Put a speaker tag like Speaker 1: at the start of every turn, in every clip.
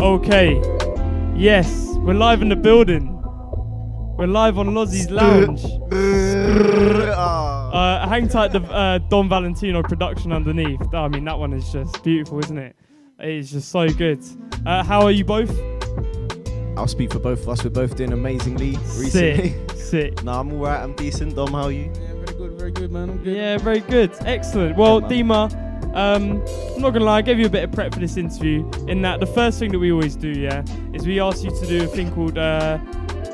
Speaker 1: Okay. Yes, we're live in the building. We're live on Lozzy's Lounge. Hang tight, the Dom Valentino production underneath. I mean, that one is just beautiful, isn't it? It is just so good. How are you both?
Speaker 2: I'll speak for both of us. We're both doing amazingly recently.
Speaker 1: Sick.
Speaker 2: Nah, I'm alright. I'm decent. Dom, how are you?
Speaker 3: Yeah, very good, man. I'm good.
Speaker 1: Yeah, very good. Excellent. Well, Deema, I'm not gonna lie, I gave you a bit of prep for this interview. In that, the first thing that we always do, is we ask you to do a thing called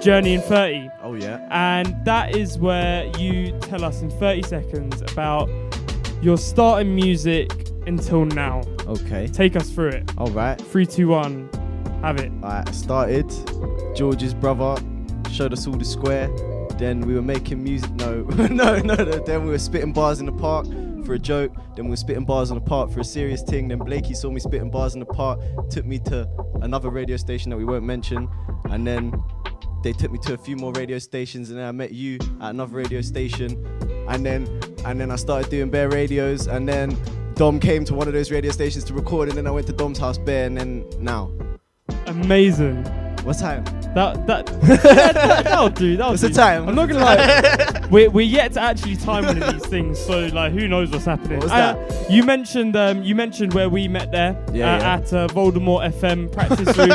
Speaker 1: Journey in 30.
Speaker 2: Oh yeah.
Speaker 1: And that is where you tell us in 30 seconds about your start in music until now.
Speaker 2: Okay.
Speaker 1: Take us through it.
Speaker 2: All right.
Speaker 1: 3, 2, 1. Have it.
Speaker 2: Alright, I started. George's brother showed us all the square. Then we were making music. No. Then we were spitting bars in the park for a joke. Then we were spitting bars in the park for a serious thing. Then Blakey saw me spitting bars in the park, took me to another radio station that we won't mention. And then they took me to a few more radio stations. And then I met you at another radio station. And then I started doing bare radios. And then Dom came to one of those radio stations to record. And then I went to Dom's house bare. And then now.
Speaker 1: Amazing.
Speaker 2: What time?
Speaker 1: That'll do.
Speaker 2: What's the time?
Speaker 1: I'm not gonna lie. We're yet to actually time one of these things, so like who knows what's happening.
Speaker 2: What was that?
Speaker 1: You mentioned where we met there at Voldemort FM practice room.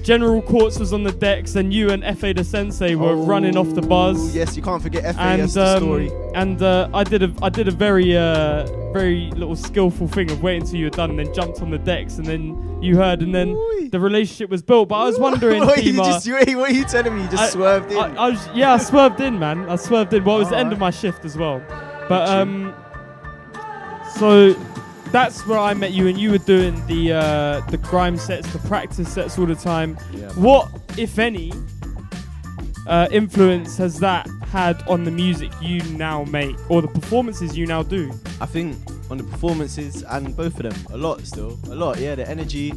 Speaker 1: General Courts was on the decks, and you and F.A. the Sensei were running off the bars.
Speaker 2: Yes, you can't forget F.A. That's the story.
Speaker 1: And I did a very little skillful thing of waiting till you were done, and then jumped on the decks, and then you heard, and then the relationship was built. But I was wondering,
Speaker 2: what are
Speaker 1: Deema,
Speaker 2: you telling me? You just swerved in.
Speaker 1: I swerved in, man. I swerved in. Well, it was the end of my shift as well. But so that's where I met you, and you were doing the grime sets, the practice sets all the time.
Speaker 2: Yeah.
Speaker 1: What, if any, influence has that had on the music you now make, or the performances you now do?
Speaker 2: I think on the performances and both of them, a lot. Yeah, the energy,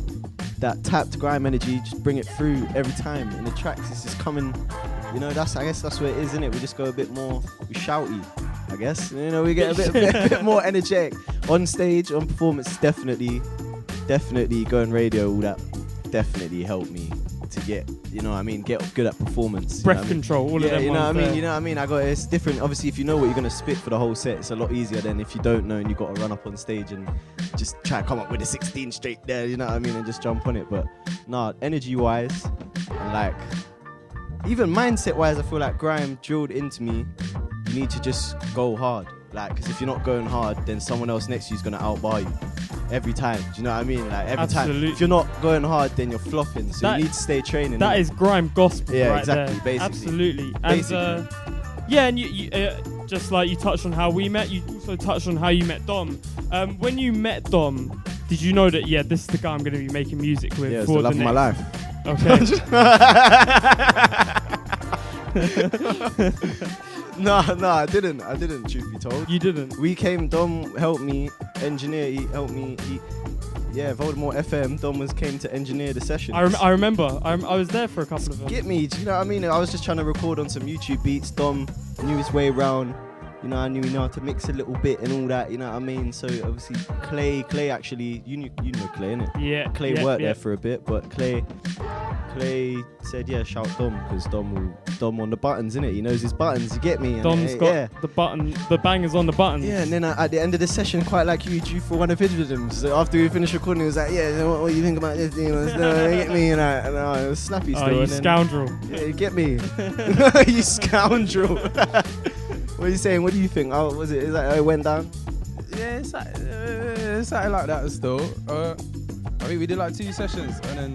Speaker 2: that tapped grime energy, just bring it through every time. In the tracks, it's just coming. You know, I guess that's what it is, isn't it? We just go a bit more, we shouty, I guess. You know, we get a bit more energetic on stage, on performance. Definitely going radio. All that definitely helped me to get, get good at performance.
Speaker 1: Breath control, all of them.
Speaker 2: You know what I mean? It's different. Obviously, if you know what you're gonna spit for the whole set, it's a lot easier than if you don't know and you got to run up on stage and just try to come up with a 16 straight there. You know what I mean? And just jump on it. But energy-wise, and like even mindset-wise, I feel like grime drilled into me. You need to just go hard. Like, because if you're not going hard, then someone else next to you is gonna outbar you every time. Do you know what I mean? Like every time. If you're not going hard, then you're flopping. So you need to stay training.
Speaker 1: That is grime gospel.
Speaker 2: Yeah,
Speaker 1: right
Speaker 2: exactly.
Speaker 1: There.
Speaker 2: Basically.
Speaker 1: Absolutely.
Speaker 2: Basically.
Speaker 1: And you just like you touched on how we met, you also touched on how you met Dom. When you met Dom, did you know that this is the guy I'm going to be making music with?
Speaker 2: Yeah, it's the love of my life.
Speaker 1: Okay.
Speaker 2: No, I didn't, truth be told.
Speaker 1: You didn't?
Speaker 2: We came, Dom helped me engineer, he helped me, Voldemort FM, Dom came to engineer the sessions.
Speaker 1: I remember, I was there for a couple of them.
Speaker 2: Get me, do you know what I mean? I was just trying to record on some YouTube beats, Dom knew his way around, I knew how to mix a little bit and all that, you know what I mean? So obviously Clay actually, you know Clay, innit?
Speaker 1: Yeah.
Speaker 2: Clay worked there for a bit, but Clay said, shout Dom, because Dom on the buttons, innit? He knows his buttons, you get me?
Speaker 1: Dom's got the bangers on the buttons.
Speaker 2: Yeah, and then at the end of the session, quite like you drew for one of his rhythms. So after we finished recording, he was like, what do you think about this? You get me? And it was snappy still.
Speaker 1: Oh, you scoundrel.
Speaker 2: Yeah, you get me? You scoundrel. What are you saying? What do you think? Oh, was it? Is that how it went down?
Speaker 3: Yeah, it's something like that still. I mean, we did like 2 sessions, and then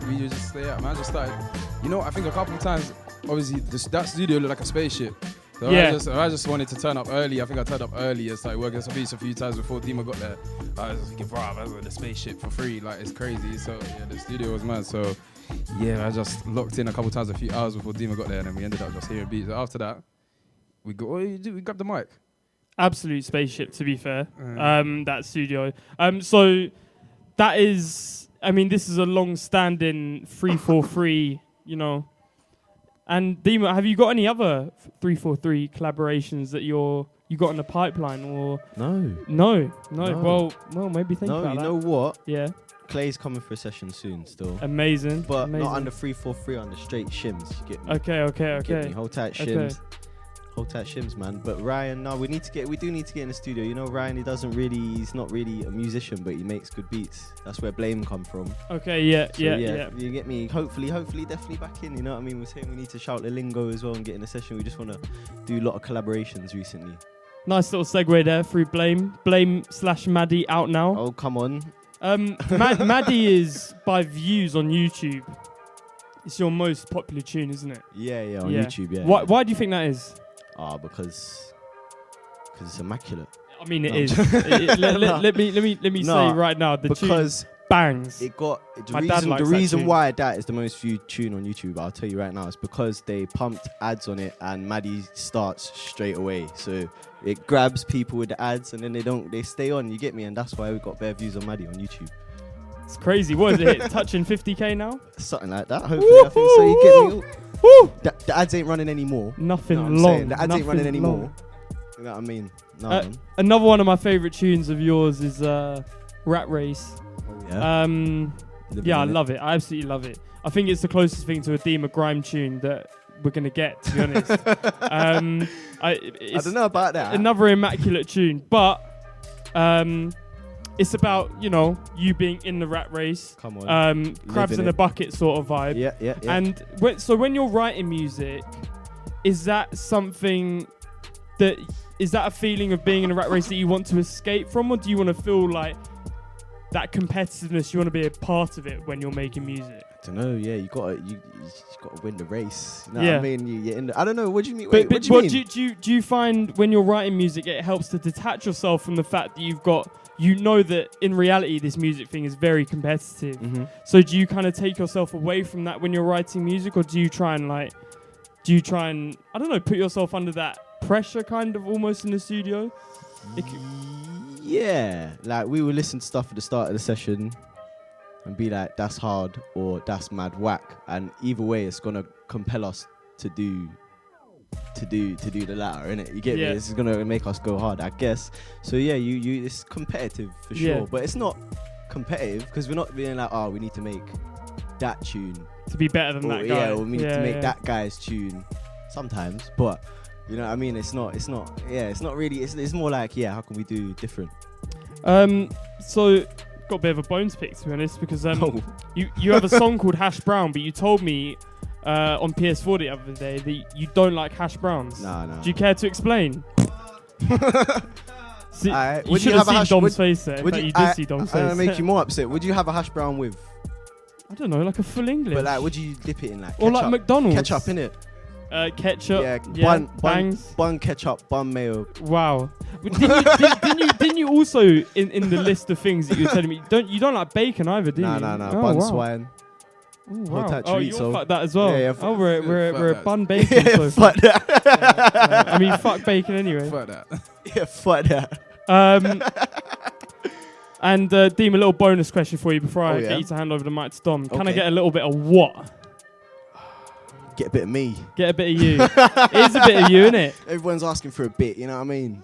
Speaker 3: we just man, just started. I think a couple of times, obviously, that studio looked like a spaceship. So I just wanted to turn up early. I think I turned up early and started working some beats a few times before Deema got there. I was thinking, bro, I was on the spaceship for free. Like, it's crazy. So, the studio was mad. So, I just locked in a couple of times, a few hours before Deema got there, and then we ended up just hearing beats. So after that, we grabbed the mic.
Speaker 1: Absolute spaceship, to be fair. That studio. So that is, this is a long-standing 343, And Deema, have you got any other 343 collaborations that you're you got in the pipeline or
Speaker 2: No.
Speaker 1: Well, maybe think about that.
Speaker 2: You know what?
Speaker 1: Yeah.
Speaker 2: Clay's coming for a session soon still.
Speaker 1: Amazing.
Speaker 2: But not under 343, under straight shims. You get me?
Speaker 1: Okay.
Speaker 2: Get me? Hold tight shims. Hold tight shims, man. But Ryan, we do need to get in the studio. You know, Ryan, he's not really a musician, but he makes good beats. That's where Blame come from.
Speaker 1: Okay, yeah.
Speaker 2: You get me? Hopefully, definitely back in. You know what I mean? We're saying we need to shout the lingo as well and get in a session. We just want to do a lot of collaborations recently. Nice little segue there through Blame/Maddie out now. Oh, come on.
Speaker 1: Maddie is by views on YouTube. It's your most popular tune, isn't it?
Speaker 2: Yeah, on YouTube, yeah.
Speaker 1: Why do you think that is?
Speaker 2: Because it's immaculate.
Speaker 1: I mean, it is. Let me say right now, the tune bangs.
Speaker 2: The reason why that is the most viewed tune on YouTube, I'll tell you right now, is because they pumped ads on it and Maddie starts straight away. So it grabs people with the ads and then they stay on, you get me? And that's why we got bare views on Maddie on YouTube.
Speaker 1: It's crazy. What is it? Touching 50k now?
Speaker 2: Something like that. Hopefully, I think so. You get me? Woo! The ads ain't running anymore.
Speaker 1: Nothing long.
Speaker 2: The ads ain't running anymore. You know what I mean?
Speaker 1: Another one of my favourite tunes of yours is Rat Race.
Speaker 2: Oh, yeah.
Speaker 1: I love it. I absolutely love it. I think it's the closest thing to a Deema grime tune that we're going to get, to be honest. I
Speaker 2: don't know about that.
Speaker 1: Another immaculate tune, but it's about, you being in the rat race.
Speaker 2: Come on.
Speaker 1: Crabs in a bucket sort of vibe.
Speaker 2: Yeah.
Speaker 1: And when you're writing music, is that a feeling of being in a rat race that you want to escape from, or do you want to feel like that competitiveness, you want to be a part of it when you're making music?
Speaker 2: I don't know. Yeah, you gotta win the race. You know what I mean? I don't know. What do you mean? What do you mean?
Speaker 1: Do you find when you're writing music, it helps to detach yourself from the fact that that in reality this music thing is very competitive.
Speaker 2: Mm-hmm.
Speaker 1: So do you kind of take yourself away from that when you're writing music, or do you try and I don't know, put yourself under that pressure kind of almost in the studio?
Speaker 2: Yeah, like we will listen to stuff at the start of the session and be like, that's hard or that's mad whack, and either way it's gonna compel us to do the latter, innit? You get me? This is gonna make us go hard, I guess. So yeah, you it's competitive for sure, but it's not competitive because we're not being like, we need to make that tune
Speaker 1: to be better than that guy.
Speaker 2: Yeah, or we need to make that guy's tune sometimes, but you know what I mean? It's not really, it's more like, how can we do different?
Speaker 1: So got a bit of a bone to pick, to be honest, because you have a song called Hash Brown, but you told me on PS4 the other day that you don't like hash browns.
Speaker 2: No.
Speaker 1: Do you care to explain? You
Speaker 2: should
Speaker 1: have seen Dom's face there. You did see Dom's face.
Speaker 2: I'm gonna make you more upset. Would you have a hash brown with?
Speaker 1: I don't know, like a full English.
Speaker 2: But like, would you dip it in like?
Speaker 1: Or like McDonald's?
Speaker 2: Ketchup, innit?
Speaker 1: Ketchup.
Speaker 2: Bun ketchup, bun mayo.
Speaker 1: Wow. Didn't you also in the list of things that you were telling me you don't like bacon either, do you?
Speaker 2: No. Bun swine.
Speaker 1: Oh, you fuck that as well.
Speaker 2: Yeah,
Speaker 1: we're a bun bacon. So
Speaker 2: fuck that.
Speaker 1: I mean, fuck bacon anyway.
Speaker 3: Fuck that.
Speaker 2: Yeah, fuck that.
Speaker 1: And Deem, a little bonus question for you before I get you to hand over the mic to Dom. Can I get a little bit of what?
Speaker 2: Get a bit of me.
Speaker 1: Get a bit of you. It is a bit of you, isn't it?
Speaker 2: Everyone's asking for a bit, you know what I mean?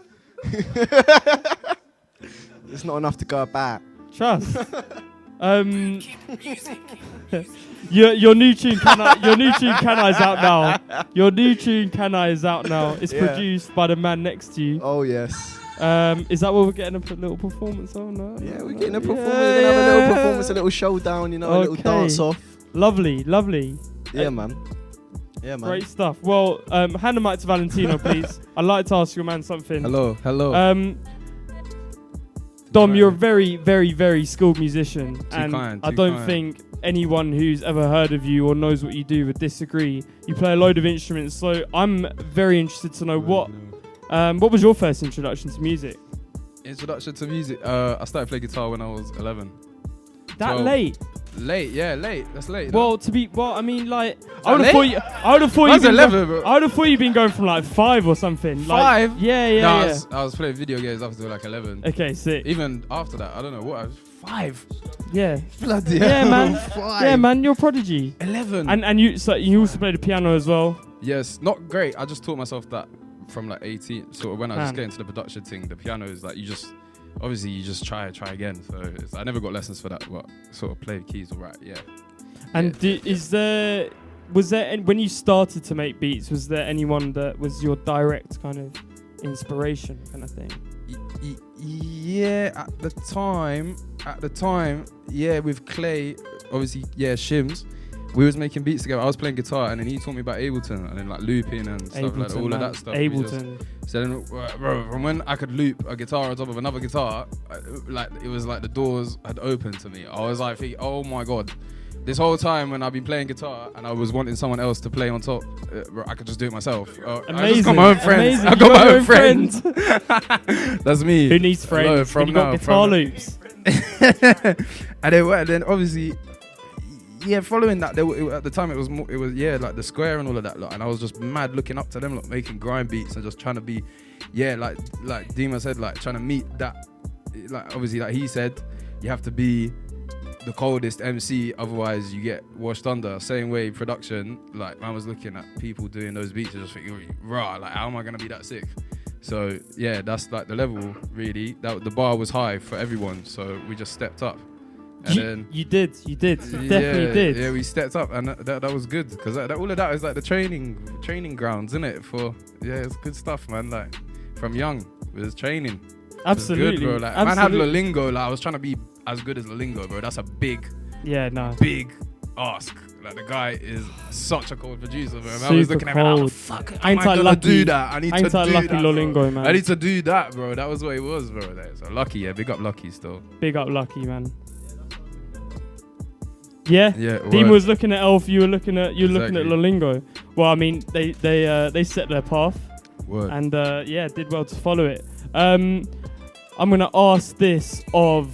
Speaker 2: It's not enough to go about.
Speaker 1: Trust. Your new tune Can I is out now. Your new tune Can I is out now. It's produced by the man next to you.
Speaker 2: Oh yes.
Speaker 1: Is that what we're getting a little performance of? No?
Speaker 2: Yeah, we're getting a performance. We're gonna have a little performance, a little showdown, a little dance off.
Speaker 1: Lovely.
Speaker 2: Yeah, man.
Speaker 1: Great stuff. Well, hand the mic to Valentino, please. I'd like to ask your man something.
Speaker 3: Hello.
Speaker 1: Dom, you're a very, very, very skilled musician.
Speaker 3: I
Speaker 1: don't think anyone who's ever heard of you or knows what you do would disagree. You play a load of instruments, so I'm very interested to know what was your first introduction to music?
Speaker 3: Introduction to music? I started playing guitar when I was 11.
Speaker 1: That late?
Speaker 3: Late. That's late.
Speaker 1: I mean, like, I would have thought you'd been going from like 5 or something.
Speaker 3: 5?
Speaker 1: Like, yeah.
Speaker 3: I was playing video games up to like 11.
Speaker 1: Okay, sick.
Speaker 3: Even after that, I don't know what. I was 5.
Speaker 1: Yeah.
Speaker 3: Bloody
Speaker 1: hell. Man.
Speaker 3: 5.
Speaker 1: Yeah, man. You're a prodigy.
Speaker 3: 11.
Speaker 1: And you also play the piano as well.
Speaker 3: Yes, not great. I just taught myself that from like 18. Sort of when I just get into the production thing, the piano is like you just try again. So I never got lessons for that, but sort of play keys all right. Yeah.
Speaker 1: And was there when you started to make beats, was there anyone that was your direct kind of inspiration kind of thing?
Speaker 3: Yeah, at the time, yeah, with Clay, obviously, yeah, Shims, we was making beats together. I was playing guitar, and then he taught me about Ableton, and then like looping and stuff like that, all of that stuff.
Speaker 1: Ableton.
Speaker 3: So then, bro, from when I could loop a guitar on top of another guitar, like it was like the doors had opened to me. I was like, thinking, oh my god. This whole time when I've been playing guitar and I was wanting someone else to play on top, I could just do it myself.
Speaker 1: Amazing.
Speaker 3: I just got my own friends.
Speaker 1: Amazing.
Speaker 3: I got my own friends. That's me.
Speaker 1: Who needs friends?
Speaker 3: From
Speaker 1: you got guitar loops.
Speaker 3: And then obviously, yeah, following that, at the time it was like the Square and all of that lot, and I was just mad looking up to them, like making grind beats and just trying to be, yeah, like Deema said, like trying to meet that, like obviously like he said, you have to be the coldest MC, otherwise you get washed under. Same way production, like I was looking at people doing those beats and just thinking, rah, like how am I gonna be that sick? So yeah, that's like the level really. That the bar was high for everyone, so we just stepped up. And then
Speaker 1: you definitely did.
Speaker 3: Yeah, we stepped up, and that was good because all of that is like the training grounds, isn't it? It's good stuff, man. Like from young, it was training.
Speaker 1: Absolutely,
Speaker 3: good, bro. Like man had Lolingo. Like I was trying to be as good as Lolingo, bro. That's a big ask. Like the guy is such a cold producer, bro. I was looking at him, like, fuck, am I gonna do that? I need to do that,
Speaker 1: Lolingo, man.
Speaker 3: I need to do that, bro. That was what it was, bro. So Lucky, yeah, big up Lucky still.
Speaker 1: Big up Lucky, man. Yeah. Deema was looking at Elf. You were looking at Lolingo. Well, I mean, they set their path, and did well to follow it. I'm gonna ask this of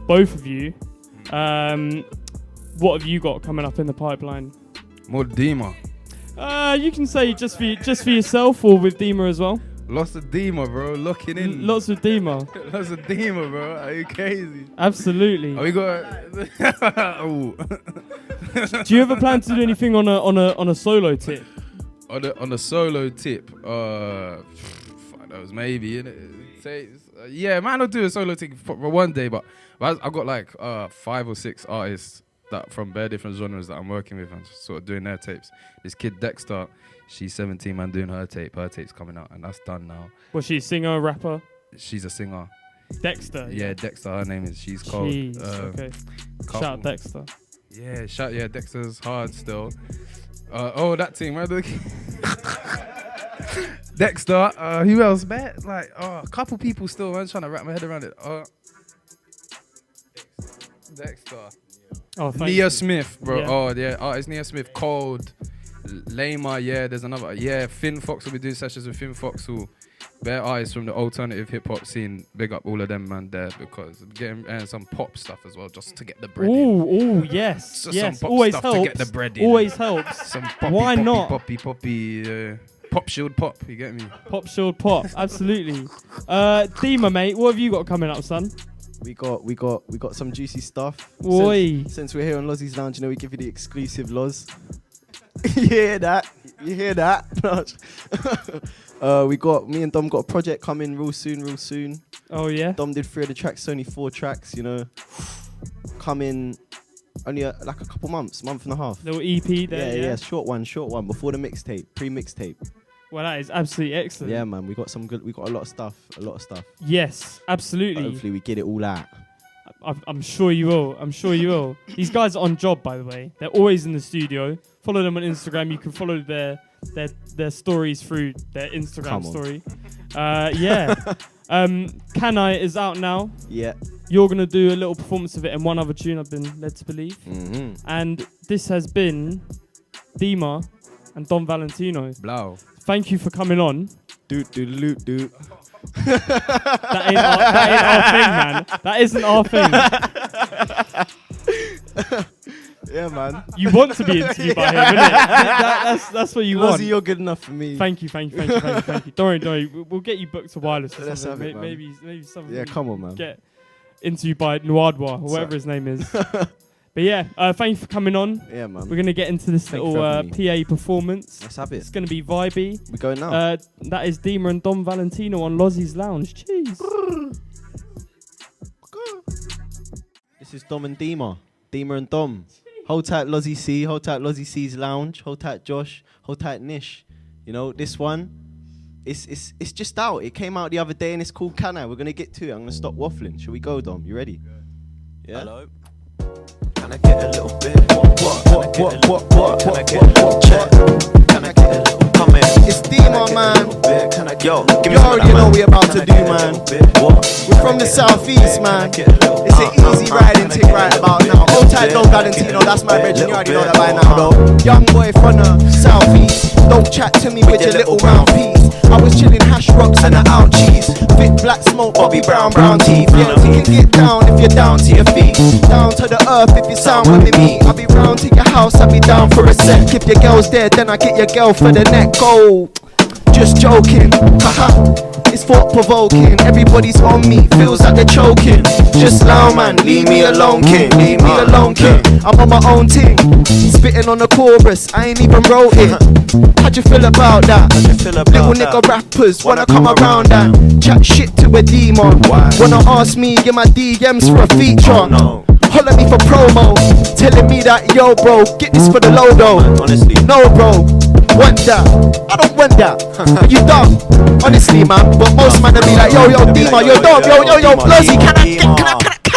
Speaker 1: both of you. What have you got coming up in the pipeline?
Speaker 3: More Deema.
Speaker 1: You can say just for yourself or with Deema as well.
Speaker 3: Lots of Deema, bro. Locking in.
Speaker 1: Lots of Deema.
Speaker 3: Lots of Deema, bro. Are you crazy?
Speaker 1: Absolutely.
Speaker 3: We got. Oh.
Speaker 1: Do you ever plan to do anything on a solo tip?
Speaker 3: On a solo tip, fuck those maybe. Yeah, man, I'll do a solo tip for one day, but I've got like 5 or 6 artists that from bare different genres that I'm working with and just sort of doing their tapes. This kid Dexter, she's 17, man, doing her tape. Her tape's coming out, and that's done now. Was she a singer, rapper? She's a singer. Dexter? Yeah, Dexter, her name is. She's called... okay. Shout out Dexter. Yeah, Dexter's hard still. That team, right? Dexter, who else, man? Like, a couple people still, man, trying to wrap my head around it. Dexter. Nia Smith, bro. Yeah. Oh, yeah. Artist Nia Smith. Cold. Lama, yeah. There's another. Yeah, Finn Fox will be doing sessions with Finn Fox, who bare artists from the alternative hip hop scene. Big up all of them, man, there, because getting some pop stuff as well, just to get the bread in. Oh, yes. Just some pop
Speaker 1: always
Speaker 3: stuff
Speaker 1: helps.
Speaker 3: To get the bread in.
Speaker 1: Always helps.
Speaker 3: Some poppy,
Speaker 1: why not?
Speaker 3: Poppy. Pop shield pop, you get me? Pop shield pop, absolutely.
Speaker 1: Deema, mate, what have you got coming up, son?
Speaker 2: We got some juicy stuff.
Speaker 1: Oi.
Speaker 2: Since we're here on Lozzy's Lounge, we give you the exclusive Loz. You hear that? Me and Dom got a project coming real soon.
Speaker 1: Oh yeah.
Speaker 2: Dom did 3 of the tracks, only 4 tracks, coming only like a couple months, month and a half.
Speaker 1: Little EP there.
Speaker 2: Yeah, short one before the mixtape, pre-mixtape.
Speaker 1: Well, that is absolutely excellent.
Speaker 2: Yeah, man, we got a lot of stuff.
Speaker 1: Yes, absolutely.
Speaker 2: But hopefully we get it all out.
Speaker 1: I'm sure you will. These guys are on job, by the way. They're always in the studio. Follow them on Instagram. You can follow their stories through their Instagram story. Can I is out now.
Speaker 2: Yeah.
Speaker 1: You're going to do a little performance of it and one other tune, I've been led to believe.
Speaker 2: Mm-hmm.
Speaker 1: And this has been Deema and Dom Valentino.
Speaker 3: Blow.
Speaker 1: Thank you for coming on.
Speaker 2: Doot.
Speaker 1: That ain't our thing, man. That isn't our thing.
Speaker 2: Yeah, man.
Speaker 1: You want to be interviewed by him, innit? That's what you want.
Speaker 2: Lozzy, you're good enough for me.
Speaker 1: Thank you. Don't worry. We'll get you booked to Wireless or
Speaker 2: Let's
Speaker 1: something.
Speaker 2: have it, man.
Speaker 1: Maybe something.
Speaker 2: Yeah, come on, man.
Speaker 1: Get interviewed by Noir or whatever his name is. But yeah, thank you for coming on.
Speaker 2: Yeah, man.
Speaker 1: We're going to get into this
Speaker 2: Thank
Speaker 1: little
Speaker 2: you for having
Speaker 1: PA performance.
Speaker 2: Let's have it.
Speaker 1: It's going to be vibey.
Speaker 2: We go now.
Speaker 1: That is Deema and Dom Valentino on Lozzy's Lounge. Cheers.
Speaker 2: This is Dom and Deema. Deema and Dom. Hold tight, Lozzy C. Hold tight, Lozzy C's Lounge. Hold tight, Josh. Hold tight, Nish. You know, this one, it's just out. It came out the other day and it's called Can I? We're going to get to it. I'm going to stop waffling. Shall we go, Dom? You ready? Yeah?
Speaker 4: Hello. Can I get a little bit? What? Can I get a little check? Can I get a little come in?
Speaker 2: It's Deema, man.
Speaker 4: Yo, give
Speaker 2: You
Speaker 4: me some
Speaker 2: already know we about to do, man. We're from the southeast, man. It's an easy riding thing right about now. Hold tight, Dom Valentino. That's my brethren. You already know that by now, though. Young boy from the southeast. Don't chat to me with your little mouthpiece. I was chilling hash rocks and the ouchies. Thick black smoke, Bobby Brown teeth. Yeah, you can get down if you're down to your feet. Down to the earth if you sound with me. I'll be round to your house, I'll be down for a sec. If your girl's there, then I get your girl for the neck. Go. Just joking, haha. It's thought provoking. Everybody's on me, feels like they're choking. Just loud, man, leave me alone, king. Leave me alone, king. I'm on my own thing, spitting on the chorus. I ain't even wrote it. How'd you feel about that? Little nigga rappers wanna come around and chat shit to a demon. Wanna ask me in my DMs for a feature. Holler me for promo, telling me that yo bro, get this for the logo.
Speaker 4: Honestly,
Speaker 2: no bro, want that? I don't want that. You dumb, honestly man. But most man will be like yo Deema, yo dumb, yo Lozzy, can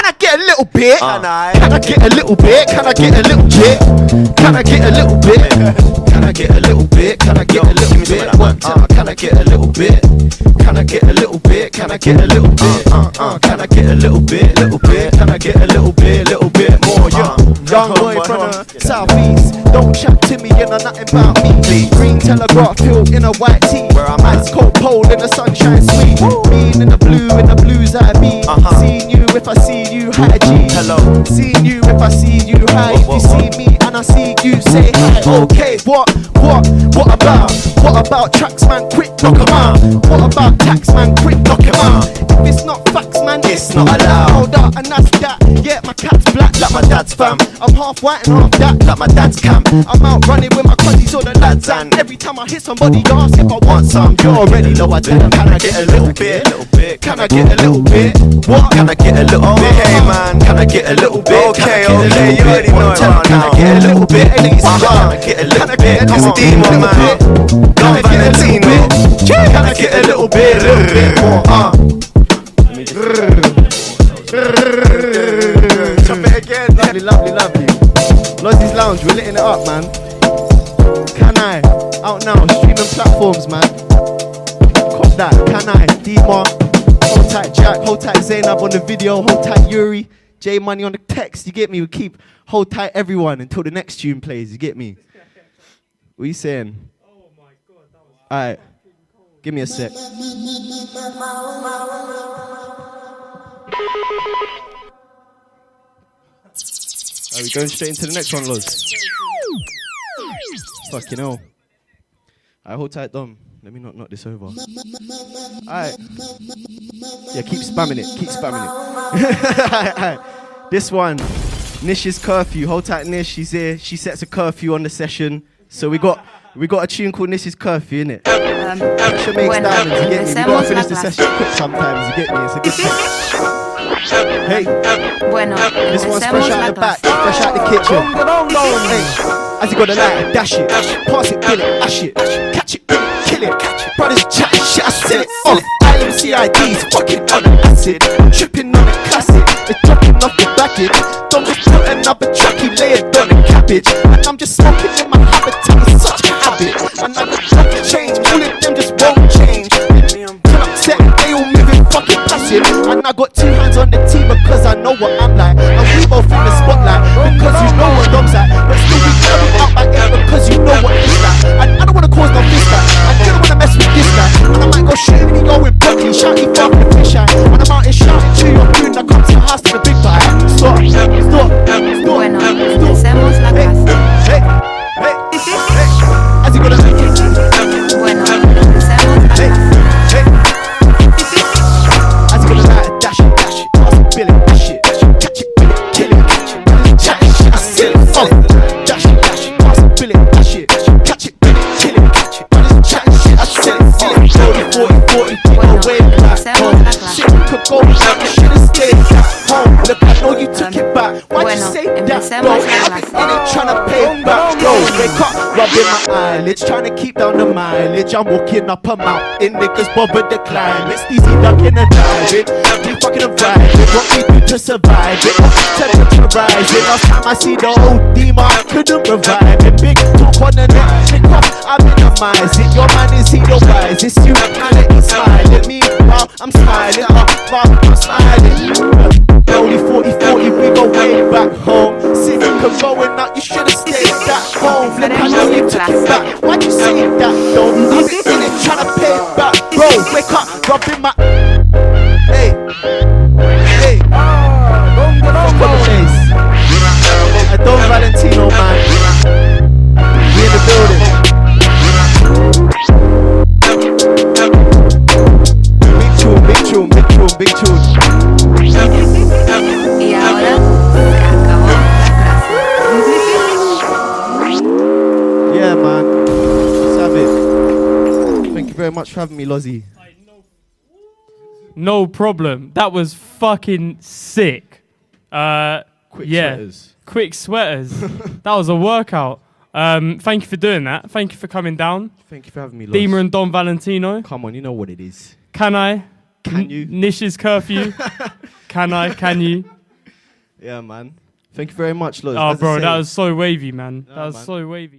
Speaker 2: I get a little bit? Can I get a little bit? Can I get a little bit? Can I get a little bit? Can I get a little bit? Can I get a little bit? One time, can I get a little bit? Can I get a little bit? Can I get a little bit? Can I get a little bit? Can I get a little bit more? Young boy from the southeast. Don't chat to me, you know nothing about me. Green telegraph hill in a white tee. Where I'm ice cold pole in the sunshine sweet. Being in the blues I be. Seeing you if I see you, hi G.
Speaker 4: Hello.
Speaker 2: Seeing you if I see you, hi. If you see me and I see you, say hi. Okay, what about? What about tracks, man? Quick, knock 'em out. What about tax, man? Quick, knock 'em out. If it's not facts, man, it's not allowed. Hold up, and that's that. Yeah, my cat's black, like my dad's fam. I'm half white and half that, like my dad's cam. I'm out running with my cousins or the lads, and every time I hit somebody, ask if I want some. You already know I tell them, can I get a little bit? Can I get a little bit? What? Can I get a little bit? Hey man, can I get a little bit? Okay, you already know it right now. Can I get a little bit? Can I get a little bit? It's Deema, man. Dom Valentino. Can I get a little bit more? Chop it again. Lovely. Lozzy's Lounge, we're litting it up, man. Can I? Out now, streaming platforms, man. Cop that. Can I? Deema. Hold tight Jack, hold tight Zainab on the video, hold tight Yuri, J Money on the text, you get me? We keep hold tight everyone until the next tune plays, you get me? What are you saying?
Speaker 1: Oh my God, that was
Speaker 2: alright, give me a sec. Are we going straight into the next one, Loz? Fucking hell. Alright, hold tight, Dom. Let me not knock this over. Alright. Yeah, keep spamming it. This one, Nishas Curfew. Hold tight, Nish. She's here. She sets a curfew on the session. So we got a tune called Nishas Curfew, innit? Pressure makes diamonds, you get me? We gotta finish the session quick sometimes, you get me? It's a good thing. Hey, this one's fresh out the back, fresh out the kitchen. Hey, as you got the light, dash it, pass it, bill it, ash it, catch it, kill it, brothers chat shit, I sell it off. Island CIDs, fucking on the acid, I'm tripping on the classic, it's dropping off the baggage. Don't just put another track, he lay it on the cabbage, and I'm just smoking in my habitat, it's such a habit, and I just want to change, all of them just won't change. Till I'm set, they all moving fucking passive, and I got two hands on the team because I know what I'm like, and we both in the spotlight because you know what Dom's like, but still we carry out my air because you know what it's like, and I don't wanna cause no fist fight, I didn't wanna mess with this guy, and I might go shooting me go with Bucky, shouting far from the fish eye, when I'm out here shouting to your moon, I come to the house to the big guy. Stop.
Speaker 5: Bueno, empecemos la casa.
Speaker 2: Hey. As you got a
Speaker 5: Bueno, empecemos la casa.
Speaker 2: As you got a dash it, pass it, bill it, dash it, catch it, kill it, chat it, shit, I
Speaker 4: could go now, you should've stayed at home. Look, I know you took it back. Why'd you say that, bro? I've been in tryna pay back, bro. Wake up, rubbing my eyelids, tryna keep down the mileage. I'm walking up a mountain, niggas bother to climb. It's easy ducking and diving, we fucking and vibing. What we do to survive it, temperature rising. Last time I see the old Deema, I couldn't revive it. Big talk on the neck, pick up, I minimize it. Your man is he the wise, it's you, reality smiling. Meanwhile, I'm smiling, I'm smiling. Only 40, we go way back home. City could going out, you should've stayed at home. Flip, I know you took it back. Why'd you say that though? I've been in it tryna pay back. Bro, wake up, rubbing my. Hey, hey. Fuck on the face. Dom Valentino, man. We in the building. Big tune.
Speaker 5: Y ahora se acabó la clase.
Speaker 2: Yeah, man. Let's have it. Thank you very much for having me, Lozzy.
Speaker 1: No problem. That was fucking sick.
Speaker 2: Quick sweaters.
Speaker 1: Quick sweaters. That was a workout. Thank you for doing that. Thank you for coming down.
Speaker 2: Thank you for having me, Loz.
Speaker 1: Deema and Dom Valentino.
Speaker 2: Come on, you know what it is.
Speaker 1: Can I?
Speaker 2: Can you?
Speaker 1: Nishas Curfew. Can I? Can you?
Speaker 2: Yeah, man. Thank you very much, Loz.
Speaker 1: Oh, bro, that was so wavy, man.
Speaker 2: No,
Speaker 1: That was
Speaker 2: man.
Speaker 1: so wavy.